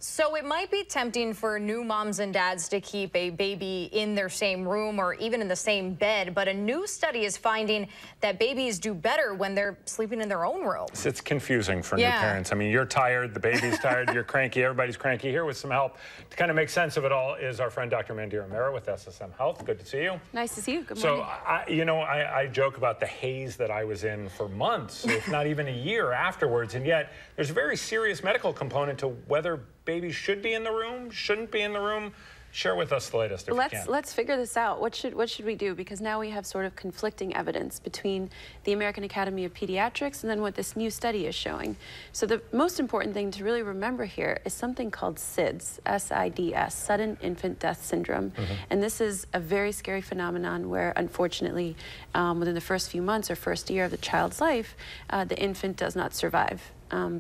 So it might be tempting for new moms and dads to keep a baby in their same room or even in the same bed, but a new study is finding that babies do better when they're sleeping in their own room. It's confusing for new parents. I mean, you're tired, the baby's tired, you're cranky, everybody's cranky. Here with some help to kind of make sense of it all is our friend Dr. Mandira Mehra with SSM Health. Good to see you. Nice to see you. Good morning. So, I joke about the haze that I was in for months, if not even a year afterwards, and yet there's a very serious medical component to whether babies should be in the room, shouldn't be in the room. Share with us the latest if you can. Let's figure this out. What should we do? Because now we have sort of conflicting evidence between the American Academy of Pediatrics and then what this new study is showing. So the most important thing to really remember here is something called SIDS, S-I-D-S, Sudden Infant Death Syndrome. And this is a very scary phenomenon where, unfortunately, within the first few months or first year of the child's life, the infant does not survive.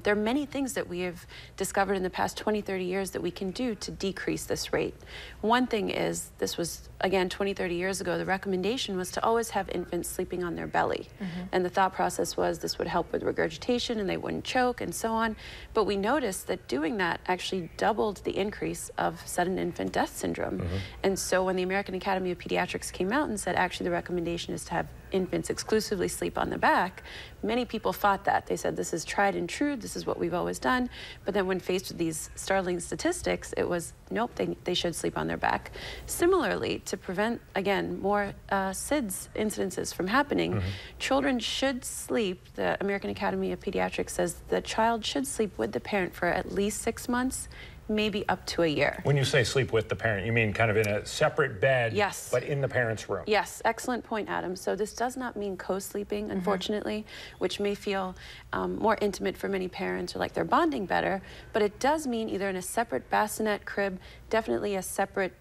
There are many things that we have discovered in the past 20, 30 years that we can do to decrease this rate. One thing is, this was, again, 20, 30 years ago, the recommendation was to always have infants sleeping on their belly. And the thought process was this would help with regurgitation and they wouldn't choke and so on. But we noticed that doing that actually doubled the increase of sudden infant death syndrome. And so when the American Academy of Pediatrics came out and said actually the recommendation is to have infants exclusively sleep on the back, many people fought that. They said this is tried and true, this is what we've always done. But then when faced with these startling statistics, it was nope, they should sleep on their back. Similarly, to prevent, again, more SIDS incidences from happening, children should sleep, the American Academy of Pediatrics says the child should sleep with the parent for at least 6 months, maybe up to a year. When you say sleep with the parent, you mean kind of in a separate bed, yes, but in the parent's room? Yes, excellent point, Adam. So this does not mean co-sleeping, unfortunately, which may feel more intimate for many parents or like they're bonding better, but it does mean either in a separate bassinet crib, definitely a separate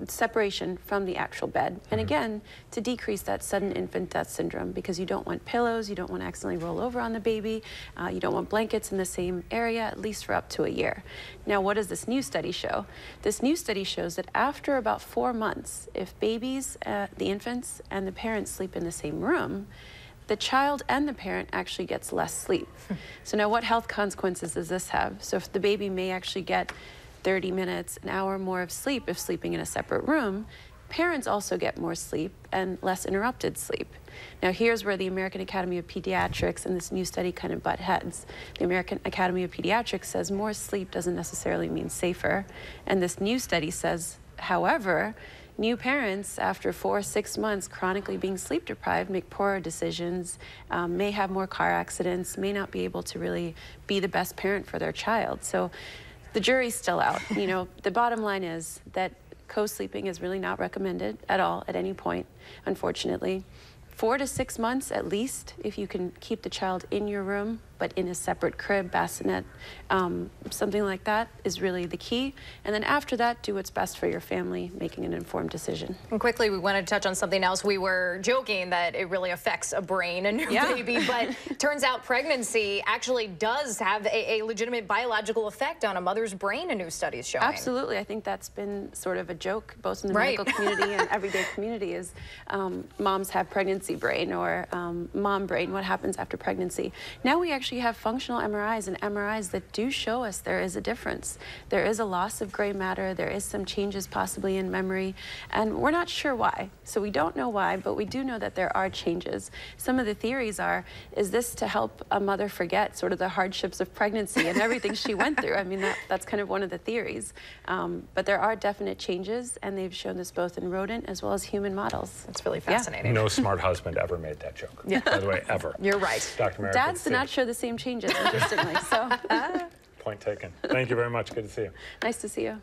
separation from the actual bed. And again, to decrease that sudden infant death syndrome, because you don't want pillows, you don't want to accidentally roll over on the baby, you don't want blankets in the same area, at least for up to a year. Now, what does this new study show? This new study shows that after about 4 months, if babies, the infants, and the parents sleep in the same room, the child and the parent actually gets less sleep. So now what health consequences does this have? So if the baby may actually get 30 minutes, an hour more of sleep if sleeping in a separate room, parents also get more sleep and less interrupted sleep. Now here's where the American Academy of Pediatrics and this new study kind of butt heads. The American Academy of Pediatrics says more sleep doesn't necessarily mean safer. And this new study says, however, new parents after 4 or 6 months chronically being sleep deprived make poorer decisions, may have more car accidents, may not be able to really be the best parent for their child. So the jury's still out. You know, the bottom line is that co-sleeping is really not recommended at all at any point, unfortunately. 4 to 6 months at least, if you can keep the child in your room, but in a separate crib, bassinet, something like that is really the key. And then after that, do what's best for your family, making an informed decision. And quickly, we want to touch on something else. We were joking that it really affects a brain, a new baby, but turns out pregnancy actually does have a legitimate biological effect on a mother's brain, a new study is showing. Absolutely. I think that's been sort of a joke, both in the medical community and everyday community, is moms have pregnancy brain or mom brain, what happens after pregnancy. Now we actually have functional MRIs and MRIs that do show us there is a difference. There is a loss of gray matter, there is some changes possibly in memory, and we're not sure why. So we don't know why, but we do know that there are changes. Some of the theories are, is this to help a mother forget sort of the hardships of pregnancy and everything she went through? I mean, that's kind of one of the theories. But there are definite changes, and they've shown this both in rodent as well as human models. That's really fascinating. No smart husband ever made that joke, by the way, ever. You're right. Dr. Mehra, dads did not show the same changes, interestingly. So. Point taken. Thank you very much. Good to see you. Nice to see you.